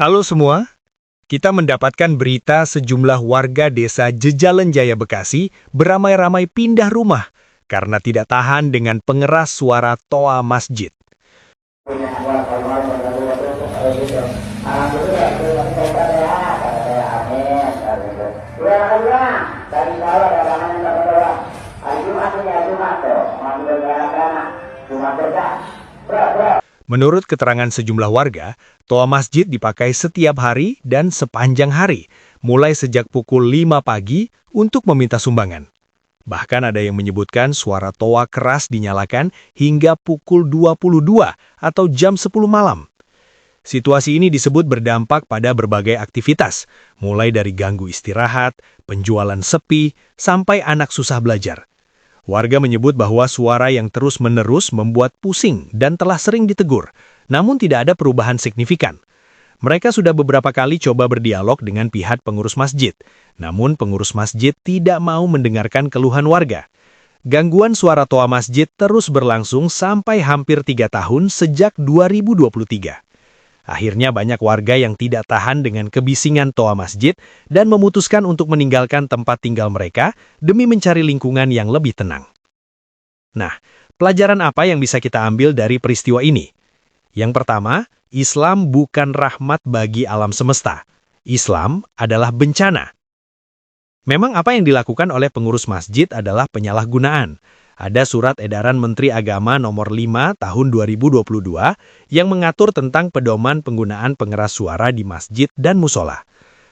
Halo semua, kita mendapatkan berita sejumlah warga desa Jejalan Jaya Bekasi beramai-ramai pindah rumah karena tidak tahan dengan pengeras suara toa masjid. Menurut keterangan sejumlah warga, toa masjid dipakai setiap hari dan sepanjang hari, mulai sejak pukul 5 pagi untuk meminta sumbangan. Bahkan ada yang menyebutkan suara toa keras dinyalakan hingga pukul 22 atau jam 10 malam. Situasi ini disebut berdampak pada berbagai aktivitas, mulai dari ganggu istirahat, penjualan sepi, sampai anak susah belajar. Warga menyebut bahwa suara yang terus-menerus membuat pusing dan telah sering ditegur, namun tidak ada perubahan signifikan. Mereka sudah beberapa kali coba berdialog dengan pihak pengurus masjid, namun pengurus masjid tidak mau mendengarkan keluhan warga. Gangguan suara toa masjid terus berlangsung sampai hampir 3 tahun sejak 2023. Akhirnya banyak warga yang tidak tahan dengan kebisingan toa masjid dan memutuskan untuk meninggalkan tempat tinggal mereka demi mencari lingkungan yang lebih tenang. Nah, pelajaran apa yang bisa kita ambil dari peristiwa ini? Yang pertama, Islam bukan rahmat bagi alam semesta. Islam adalah bencana. Memang apa yang dilakukan oleh pengurus masjid adalah penyalahgunaan. Ada surat edaran Menteri Agama nomor 5 tahun 2022 yang mengatur tentang pedoman penggunaan pengeras suara di masjid dan musola.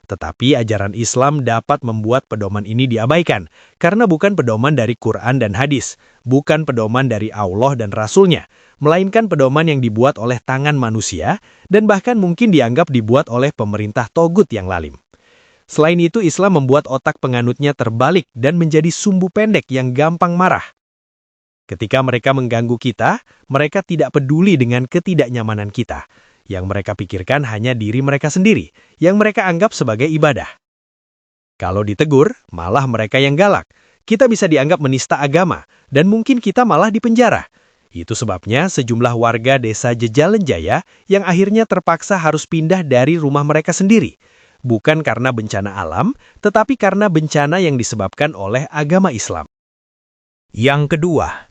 Tetapi ajaran Islam dapat membuat pedoman ini diabaikan, karena bukan pedoman dari Quran dan hadis, bukan pedoman dari Allah dan Rasul-Nya, melainkan pedoman yang dibuat oleh tangan manusia, dan bahkan mungkin dianggap dibuat oleh pemerintah togut yang lalim. Selain itu, Islam membuat otak penganutnya terbalik dan menjadi sumbu pendek yang gampang marah. Ketika mereka mengganggu kita, mereka tidak peduli dengan ketidaknyamanan kita. Yang mereka pikirkan hanya diri mereka sendiri, yang mereka anggap sebagai ibadah. Kalau ditegur, malah mereka yang galak. Kita bisa dianggap menista agama, dan mungkin kita malah dipenjara. Itu sebabnya sejumlah warga desa Jejalan Jaya yang akhirnya terpaksa harus pindah dari rumah mereka sendiri. Bukan karena bencana alam, tetapi karena bencana yang disebabkan oleh agama Islam. Yang kedua,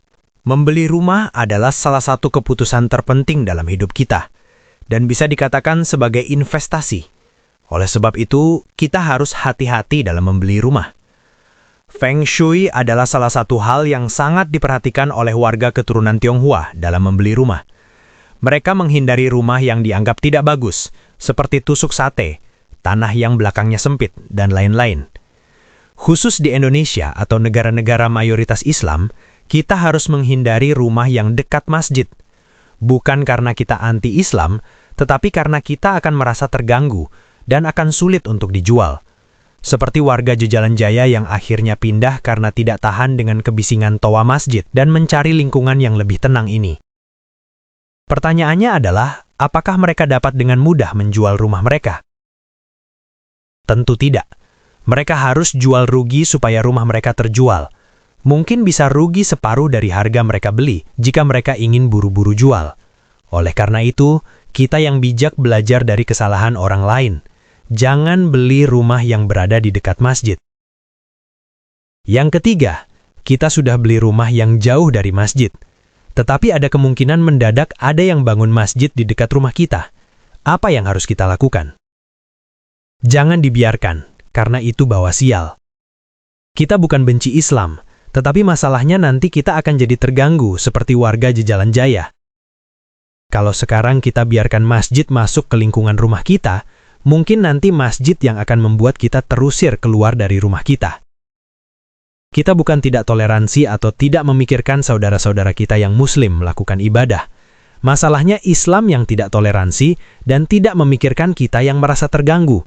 membeli rumah adalah salah satu keputusan terpenting dalam hidup kita, dan bisa dikatakan sebagai investasi. Oleh sebab itu, kita harus hati-hati dalam membeli rumah. Feng Shui adalah salah satu hal yang sangat diperhatikan oleh warga keturunan Tionghoa dalam membeli rumah. Mereka menghindari rumah yang dianggap tidak bagus, seperti tusuk sate, tanah yang belakangnya sempit, dan lain-lain. Khusus di Indonesia atau negara-negara mayoritas Islam, kita harus menghindari rumah yang dekat masjid. Bukan karena kita anti-Islam, tetapi karena kita akan merasa terganggu dan akan sulit untuk dijual. Seperti warga Jejalan Jaya yang akhirnya pindah karena tidak tahan dengan kebisingan toa masjid dan mencari lingkungan yang lebih tenang ini. Pertanyaannya adalah, apakah mereka dapat dengan mudah menjual rumah mereka? Tentu tidak. Mereka harus jual rugi supaya rumah mereka terjual. Mungkin bisa rugi separuh dari harga mereka beli jika mereka ingin buru-buru jual. Oleh karena itu, kita yang bijak belajar dari kesalahan orang lain. Jangan beli rumah yang berada di dekat masjid. Yang ketiga, kita sudah beli rumah yang jauh dari masjid. Tetapi ada kemungkinan mendadak ada yang bangun masjid di dekat rumah kita. Apa yang harus kita lakukan? Jangan dibiarkan, karena itu bawa sial. Kita bukan benci Islam, tetapi masalahnya nanti kita akan jadi terganggu seperti warga Jejalan Jaya. Kalau sekarang kita biarkan masjid masuk ke lingkungan rumah kita, mungkin nanti masjid yang akan membuat kita terusir keluar dari rumah kita. Kita bukan tidak toleransi atau tidak memikirkan saudara-saudara kita yang Muslim melakukan ibadah. Masalahnya Islam yang tidak toleransi dan tidak memikirkan kita yang merasa terganggu.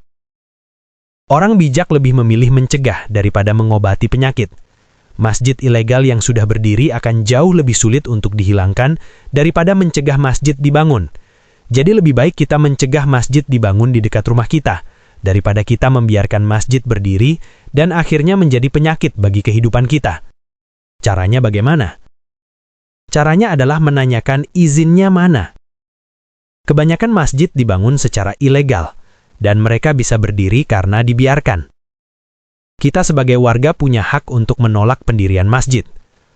Orang bijak lebih memilih mencegah daripada mengobati penyakit. Masjid ilegal yang sudah berdiri akan jauh lebih sulit untuk dihilangkan daripada mencegah masjid dibangun. Jadi lebih baik kita mencegah masjid dibangun di dekat rumah kita, daripada kita membiarkan masjid berdiri dan akhirnya menjadi penyakit bagi kehidupan kita. Caranya bagaimana? Caranya adalah menanyakan izinnya mana. Kebanyakan masjid dibangun secara ilegal, dan mereka bisa berdiri karena dibiarkan. Kita sebagai warga punya hak untuk menolak pendirian masjid.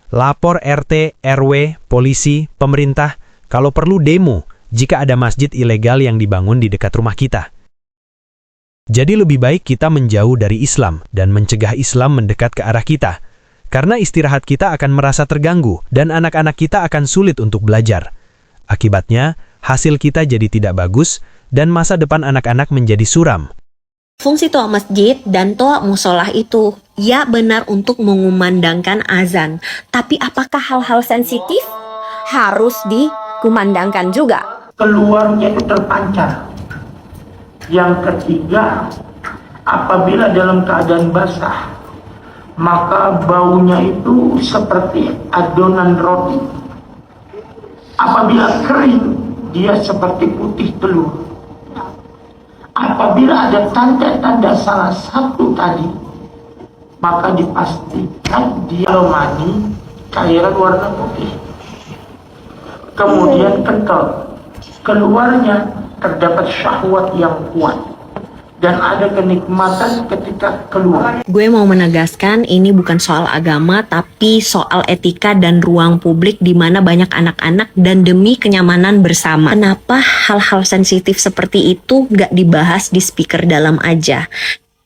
Lapor RT, RW, polisi, pemerintah, kalau perlu demo jika ada masjid ilegal yang dibangun di dekat rumah kita. Jadi lebih baik kita menjauh dari Islam dan mencegah Islam mendekat ke arah kita. Karena istirahat kita akan merasa terganggu dan anak-anak kita akan sulit untuk belajar. Akibatnya, hasil kita jadi tidak bagus dan masa depan anak-anak menjadi suram. Fungsi toa masjid dan toa musolah itu, ya benar untuk mengumandangkan azan. Tapi apakah hal-hal sensitif harus dikumandangkan juga? Keluarnya itu terpancar. Yang ketiga, apabila dalam keadaan basah, maka baunya itu seperti adonan roti. Apabila kering, dia seperti putih telur. Apabila ada tanda-tanda salah satu tadi, maka dipastikan dia mani cairan warna putih. Kemudian kental. Keluarnya terdapat syahwat yang kuat. Dan ada kenikmatan ketika keluar. Gue mau menegaskan ini bukan soal agama, tapi soal etika dan ruang publik di mana banyak anak-anak dan demi kenyamanan bersama. Kenapa hal-hal sensitif seperti itu gak dibahas di speaker dalam aja?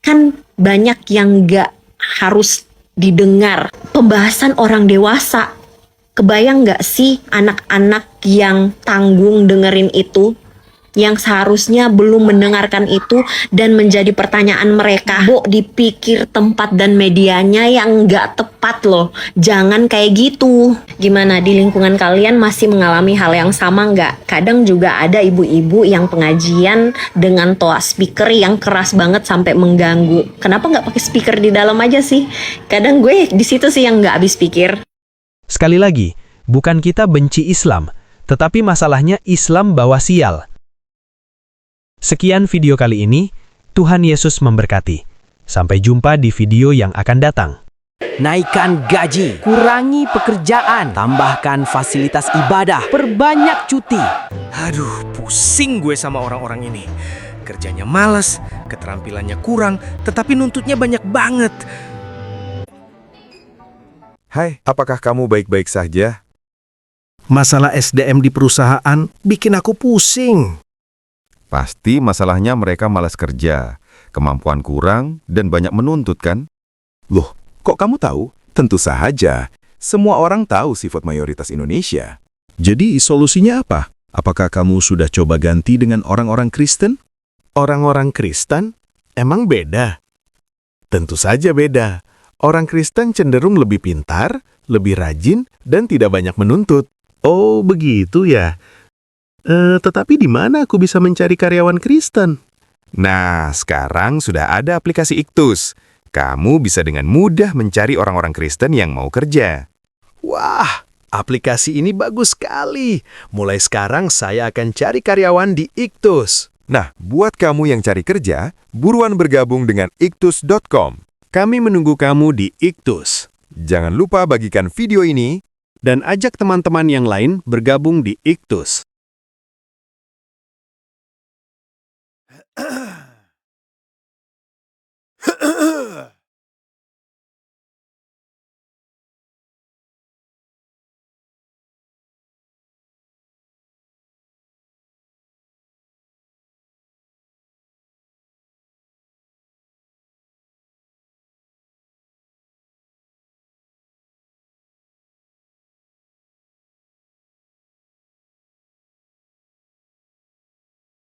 Kan banyak yang gak harus didengar. Pembahasan orang dewasa. Kebayang gak sih anak-anak yang tanggung dengerin itu? Yang seharusnya belum mendengarkan itu dan menjadi pertanyaan mereka. Bu, dipikir tempat dan medianya yang nggak tepat loh. Jangan kayak gitu. Gimana, di lingkungan kalian masih mengalami hal yang sama nggak? Kadang juga ada ibu-ibu yang pengajian dengan toa speaker yang keras banget sampai mengganggu. Kenapa nggak pakai speaker di dalam aja sih? Kadang gue di situ sih yang nggak habis pikir. Sekali lagi, bukan kita benci Islam, tetapi masalahnya Islam bawa sial. Sekian video kali ini, Tuhan Yesus memberkati. Sampai jumpa di video yang akan datang. Naikkan gaji, kurangi pekerjaan, tambahkan fasilitas ibadah, perbanyak cuti. Aduh, pusing gue sama orang-orang ini. Kerjanya malas, keterampilannya kurang, tetapi nuntutnya banyak banget. Hai, apakah kamu baik-baik saja? Masalah SDM di perusahaan bikin aku pusing. Pasti masalahnya mereka malas kerja, kemampuan kurang, dan banyak menuntut kan? Loh, kok kamu tahu? Tentu saja, semua orang tahu sifat mayoritas Indonesia. Jadi solusinya apa? Apakah kamu sudah coba ganti dengan orang-orang Kristen? Orang-orang Kristen emang beda? Tentu saja beda. Orang Kristen cenderung lebih pintar, lebih rajin, dan tidak banyak menuntut. Oh, begitu ya. Tetapi di mana aku bisa mencari karyawan Kristen? Nah, sekarang sudah ada aplikasi Iktus. Kamu bisa dengan mudah mencari orang-orang Kristen yang mau kerja. Wah, aplikasi ini bagus sekali. Mulai sekarang saya akan cari karyawan di Iktus. Nah, buat kamu yang cari kerja, buruan bergabung dengan iktus.com. Kami menunggu kamu di Iktus. Jangan lupa bagikan video ini Dan ajak teman-teman yang lain bergabung di Iktus.